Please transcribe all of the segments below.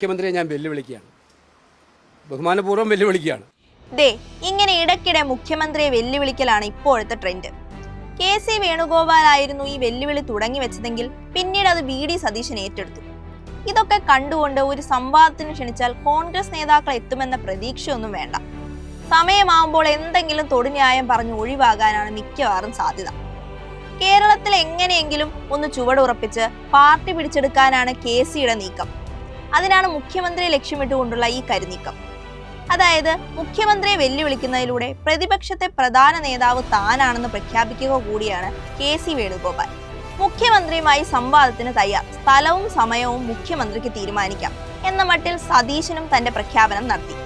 മുഖ്യമന്ത്രിയെ ഞാൻ വെല്ലുവിളിക്കുകയാണ്, ബഹുമാനപൂർവ്വം വെല്ലുവിളിക്കുകയാണ്. ഇങ്ങനെ ഇടയ്ക്കിടെ മുഖ്യമന്ത്രിയെ വെല്ലുവിളിക്കലാണ് ഇപ്പോഴത്തെ ട്രെൻഡ്. KC വേണുഗോപാലായിരുന്നു ഈ വെല്ലുവിളി തുടങ്ങി വെച്ചതെങ്കിൽ പിന്നീട് അത് VD സതീശൻ ഏറ്റെടുത്തു. ഇതൊക്കെ കണ്ടുകൊണ്ട് ഒരു സംവാദത്തിന് ക്ഷണിച്ചാൽ കോൺഗ്രസ് നേതാക്കൾ എത്തുമെന്ന പ്രതീക്ഷയൊന്നും വേണ്ട. സമയമാവുമ്പോൾ എന്തെങ്കിലും തൊടുന്യായം പറഞ്ഞ് ഒഴിവാകാനാണ് മിക്കവാറും സാധ്യത. കേരളത്തിൽ എങ്ങനെയെങ്കിലും ഒന്ന് ചുവടുറപ്പിച്ച് പാർട്ടി പിടിച്ചെടുക്കാനാണ് KCയുടെ നീക്കം. അതിനാണ് മുഖ്യമന്ത്രിയെ ലക്ഷ്യമിട്ടുകൊണ്ടുള്ള ഈ കരുനീക്കം. അതായത് മുഖ്യമന്ത്രിയെ വെല്ലുവിളിക്കുന്നതിലൂടെ പ്രതിപക്ഷത്തെ പ്രധാന നേതാവ് താനാണെന്ന് പ്രഖ്യാപിക്കുക കൂടിയാണ് KC വേണുഗോപാൽ. മുഖ്യമന്ത്രിയുമായി സംവാദത്തിന് തയ്യാർ, സ്ഥലവും സമയവും മുഖ്യമന്ത്രിക്ക് തീരുമാനിക്കാം എന്ന മട്ടിൽ സതീശനും തന്റെ പ്രഖ്യാപനം നടത്തി.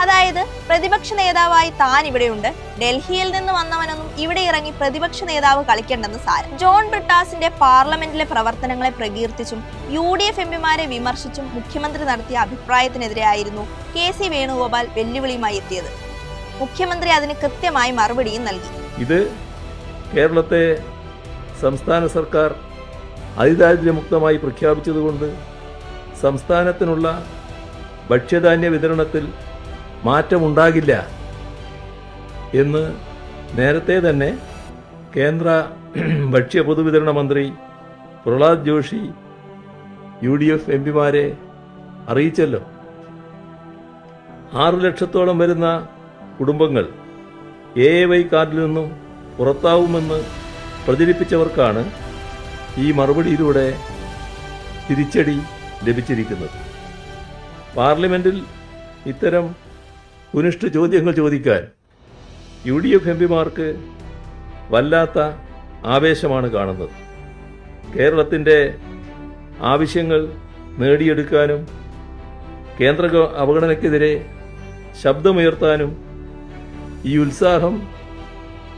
അതായത് പ്രതിപക്ഷ നേതാവായി താൻ ഇവിടെയുണ്ട്, ഡൽഹിയിൽ നിന്ന് വന്നവനൊന്നും ഇവിടെ ഇറങ്ങി പ്രതിപക്ഷ നേതാവ് കളിക്കേണ്ടെന്ന് സാരം. ജോൺ ബ്രിട്ടാസിന്റെ പാർലമെന്റിലെ പ്രവർത്തനങ്ങളെ പ്രകീർത്തിച്ചും UDF എംപിമാരെ വിമർശിച്ചും മുഖ്യമന്ത്രി നടത്തിയ അഭിപ്രായത്തിനെതിരെയായിരുന്നു KC വേണുഗോപാൽ വെല്ലുവിളിയുമായി എത്തിയത്. മുഖ്യമന്ത്രി അതിന് കൃത്യമായി മറുപടിയും നൽകി. ഇത് കേരളത്തെ സംസ്ഥാന സർക്കാർ അതിദാരിദ്ര്യമുക്തമായി പ്രഖ്യാപിച്ചതുകൊണ്ട് സംസ്ഥാനത്തിനുള്ള ഭക്ഷ്യധാന്യ വിതരണത്തിൽ മാറ്റമുണ്ടാകില്ല എന്ന് നേരത്തെ തന്നെ കേന്ദ്ര ഭക്ഷ്യ പൊതുവിതരണ മന്ത്രി പ്രഹ്ലാദ് ജോഷി UDF എംപിമാരെ അറിയിച്ചല്ലോ. 6 ലക്ഷത്തോളം വരുന്ന കുടുംബങ്ങൾ AAY കാർഡിൽ നിന്നും പുറത്താവുമെന്ന് പ്രചരിപ്പിച്ചവർക്കാണ് ഈ മറുപടിയിലൂടെ തിരിച്ചടി ലഭിച്ചിരിക്കുന്നത്. പാർലമെന്റിൽ ഇത്തരം കുനിഷ്ഠ ചോദ്യങ്ങൾ ചോദിക്കാൻ UDF എംപിമാർക്ക് വല്ലാത്ത ആവേശമാണ് കാണുന്നത്. കേരളത്തിൻ്റെ ആവശ്യങ്ങൾ നേടിയെടുക്കാനും കേന്ദ്ര അവഗണനയ്ക്കെതിരെ ശബ്ദമുയർത്താനും ഈ ഉത്സാഹം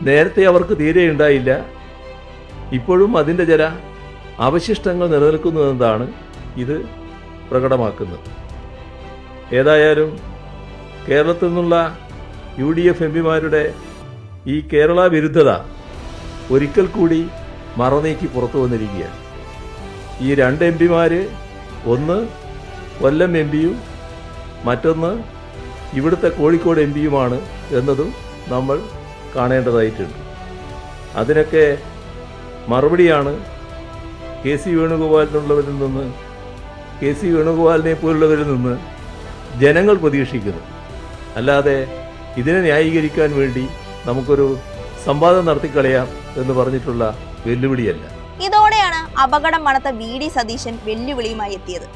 നേരത്തെ അവർക്ക് തീരെ ഉണ്ടായില്ല. ഇപ്പോഴും അതിൻ്റെ ചില അവശിഷ്ടങ്ങൾ നിലനിൽക്കുന്നതെന്നാണ് ഇത് പ്രകടമാക്കുന്നത്. ഏതായാലും കേരളത്തിൽ നിന്നുള്ള UDF എംപിമാരുടെ ഈ കേരള വിരുദ്ധത ഒരിക്കൽ കൂടി മറനീക്കി പുറത്തു വന്നിരിക്കുകയാണ്. ഈ 2 എംപിമാർ, ഒന്ന് കൊല്ലം എംപിയും മറ്റൊന്ന് ഇവിടുത്തെ കോഴിക്കോട് എംപിയുമാണ് എന്നതും നമ്മൾ കാണേണ്ടതായിട്ടുണ്ട്. അതിനൊക്കെ മറുപടിയാണ് KC വേണുഗോപാലിനുള്ളവരിൽ നിന്ന്, KC വേണുഗോപാലിനെ പോലുള്ളവരിൽ നിന്ന് ജനങ്ങൾ പ്രതീക്ഷിക്കുന്നു. അല്ലാതെ ഇതിനെ ന്യായീകരിക്കാൻ വേണ്ടി നമുക്കൊരു സംവാദം നടത്തിക്കളയാം എന്ന് പറഞ്ഞിട്ടുള്ള വെല്ലുവിളിയല്ല. ഇതോടെയാണ് അപകടം മണത്ത VD സതീശൻ വെല്ലുവിളിയുമായി എത്തിയത്.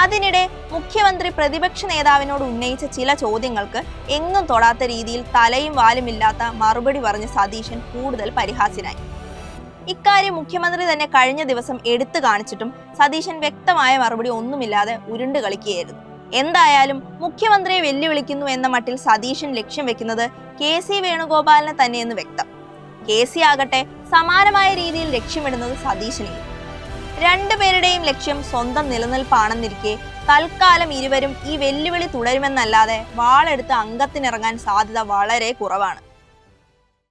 അതിനിടെ മുഖ്യമന്ത്രി പ്രതിപക്ഷ നേതാവിനോട് ഉന്നയിച്ച ചില ചോദ്യങ്ങൾക്ക് എങ്ങും തൊടാത്ത രീതിയിൽ തലയും വാലുമില്ലാത്ത മറുപടി പറഞ്ഞ സതീശൻ കൂടുതൽ പരിഹാസ്യനായി. ഇക്കാര്യം മുഖ്യമന്ത്രി തന്നെ കഴിഞ്ഞ ദിവസം എടുത്തു കാണിച്ചിട്ടും സതീശൻ വ്യക്തമായ മറുപടി ഒന്നുമില്ലാതെ ഉരുണ്ട് കളിക്കുകയായിരുന്നു. എന്തായാലും മുഖ്യമന്ത്രിയെ വെല്ലുവിളിക്കുന്നു എന്ന മട്ടിൽ സതീശൻ ലക്ഷ്യം വെക്കുന്നത് KC വേണുഗോപാലിനെ തന്നെയെന്ന് വ്യക്തം. KC ആകട്ടെ സമാനമായ രീതിയിൽ ലക്ഷ്യമിടുന്നത് സതീശനെയും. 2 പേരുടെയും ലക്ഷ്യം സ്വന്തം നിലനിൽപ്പാണെന്നിരിക്കെ തൽക്കാലം ഇരുവരും ഈ വെല്ലുവിളി തുടരുമെന്നല്ലാതെ വാളെടുത്ത് അംഗത്തിനിറങ്ങാൻ സാധ്യത വളരെ കുറവാണ്.